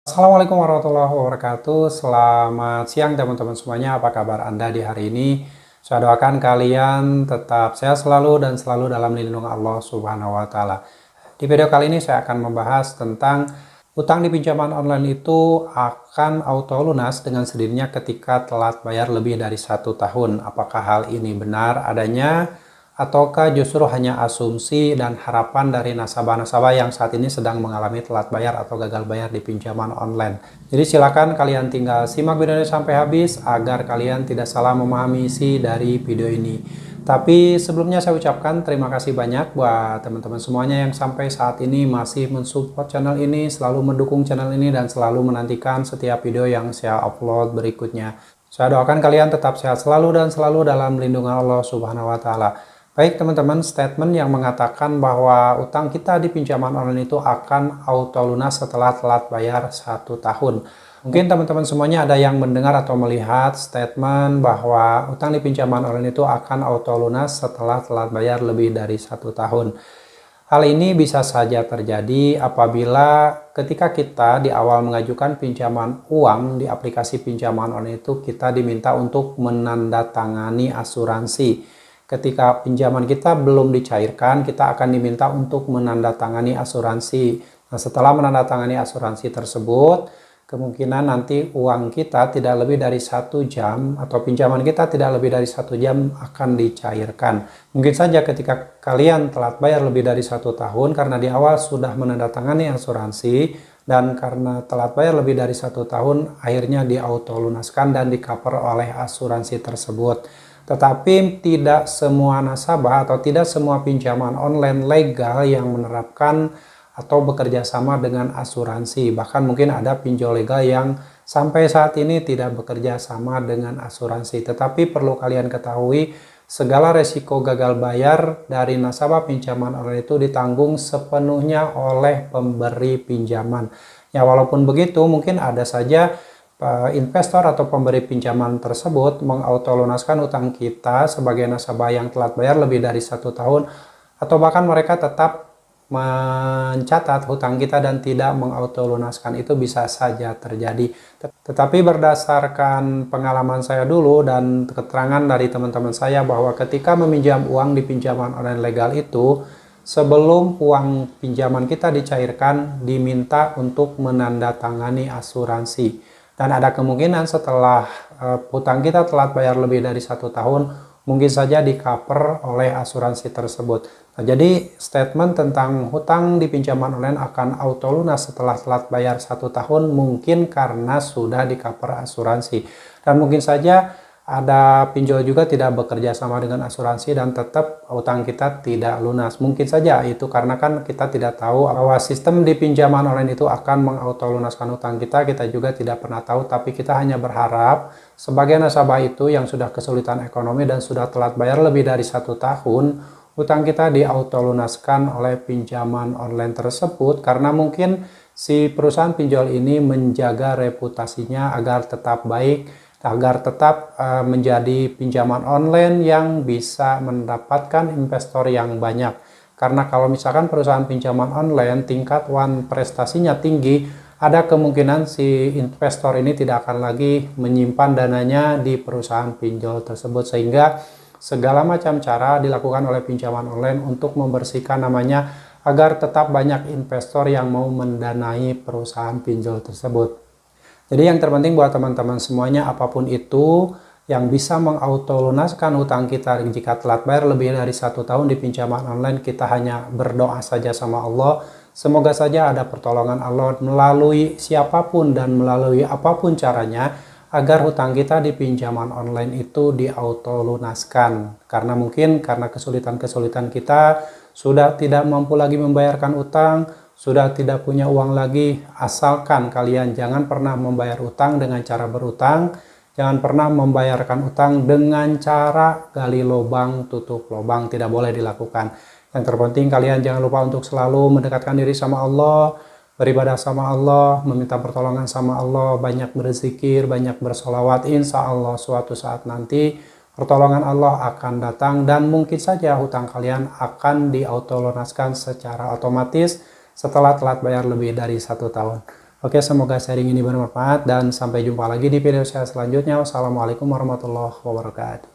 Assalamualaikum warahmatullahi wabarakatuh. Selamat siang teman-teman semuanya. Apa kabar Anda di hari ini? Saya doakan kalian tetap sehat selalu dan selalu dalam lindungan Allah Subhanahu wa taala. Di video kali ini saya akan membahas tentang utang di pinjaman online itu akan auto lunas dengan sendirinya ketika telat bayar lebih dari 1 tahun. Apakah hal ini benar adanya? Ataukah justru hanya asumsi dan harapan dari nasabah-nasabah yang saat ini sedang mengalami telat bayar atau gagal bayar di pinjaman online. Jadi silakan kalian tinggal simak videonya sampai habis agar kalian tidak salah memahami isi dari video ini. Tapi sebelumnya saya ucapkan terima kasih banyak buat teman-teman semuanya yang sampai saat ini masih mensupport channel ini, selalu mendukung channel ini dan selalu menantikan setiap video yang saya upload berikutnya. Saya doakan kalian tetap sehat selalu dan selalu dalam lindungan Allah Subhanahu wa taala. Baik teman-teman, statement yang mengatakan bahwa utang kita di pinjaman online itu akan auto lunas setelah telat bayar 1 tahun. Mungkin teman-teman semuanya ada yang mendengar atau melihat statement bahwa utang di pinjaman online itu akan auto lunas setelah telat bayar lebih dari 1 tahun. Hal ini bisa saja terjadi apabila ketika kita di awal mengajukan pinjaman uang di aplikasi pinjaman online itu kita diminta untuk menandatangani asuransi. Ketika pinjaman kita belum dicairkan, kita akan diminta untuk menandatangani asuransi. Nah, setelah menandatangani asuransi tersebut, kemungkinan nanti uang kita tidak lebih dari 1 jam atau pinjaman kita tidak lebih dari 1 jam akan dicairkan. Mungkin saja ketika kalian telat bayar lebih dari 1 tahun karena di awal sudah menandatangani asuransi dan karena telat bayar lebih dari 1 tahun akhirnya di auto lunaskan dan di cover oleh asuransi tersebut. Tetapi tidak semua nasabah atau tidak semua pinjaman online legal yang menerapkan atau bekerja sama dengan asuransi. Bahkan mungkin ada pinjol legal yang sampai saat ini tidak bekerja sama dengan asuransi. Tetapi perlu kalian ketahui, segala resiko gagal bayar dari nasabah pinjaman online itu ditanggung sepenuhnya oleh pemberi pinjaman. Ya, walaupun begitu mungkin ada saja investor atau pemberi pinjaman tersebut mengautolunaskan utang kita sebagai nasabah yang telat bayar lebih dari 1 tahun, atau bahkan mereka tetap mencatat hutang kita dan tidak mengautolunaskan. Itu bisa saja terjadi. Tetapi berdasarkan pengalaman saya dulu dan keterangan dari teman-teman saya bahwa ketika meminjam uang di pinjaman online legal itu, sebelum uang pinjaman kita dicairkan diminta untuk menandatangani asuransi. Dan ada kemungkinan setelah hutang kita telat bayar lebih dari 1 tahun, mungkin saja di cover oleh asuransi tersebut. Nah, jadi statement tentang hutang di pinjaman online akan auto lunas setelah telat bayar 1 tahun mungkin karena sudah di cover asuransi. Dan mungkin saja ada pinjol juga tidak bekerja sama dengan asuransi dan tetap utang kita tidak lunas. Mungkin saja itu karena kan kita tidak tahu bahwa sistem di pinjaman online itu akan mengautolunaskan utang kita. Kita juga tidak pernah tahu, tapi kita hanya berharap sebagai nasabah itu yang sudah kesulitan ekonomi dan sudah telat bayar lebih dari 1 tahun, utang kita diautolunaskan oleh pinjaman online tersebut karena mungkin si perusahaan pinjol ini menjaga reputasinya agar tetap baik, agar tetap menjadi pinjaman online yang bisa mendapatkan investor yang banyak. Karena kalau misalkan perusahaan pinjaman online tingkat prestasinya tinggi, ada kemungkinan si investor ini tidak akan lagi menyimpan dananya di perusahaan pinjol tersebut, sehingga segala macam cara dilakukan oleh pinjaman online untuk membersihkan namanya agar tetap banyak investor yang mau mendanai perusahaan pinjol tersebut. Jadi yang terpenting buat teman-teman semuanya, apapun itu yang bisa mengautolunaskan utang kita jika telat bayar lebih dari 1 tahun di pinjaman online, kita hanya berdoa saja sama Allah. Semoga saja ada pertolongan Allah melalui siapapun dan melalui apapun caranya agar hutang kita di pinjaman online itu diautolunaskan. Karena mungkin karena kesulitan-kesulitan kita sudah tidak mampu lagi membayarkan utang, sudah tidak punya uang lagi. Asalkan kalian jangan pernah membayar utang dengan cara berutang, jangan pernah membayarkan utang dengan cara gali lubang tutup lubang, tidak boleh dilakukan. Yang terpenting kalian jangan lupa untuk selalu mendekatkan diri sama Allah, beribadah sama Allah, meminta pertolongan sama Allah, banyak berzikir, banyak bersolawat. Insya Allah suatu saat nanti pertolongan Allah akan datang dan mungkin saja hutang kalian akan diautolunaskan secara otomatis setelah telat bayar lebih dari 1 tahun. Oke, semoga sharing ini bermanfaat dan sampai jumpa lagi di video saya selanjutnya. Wassalamualaikum warahmatullahi wabarakatuh.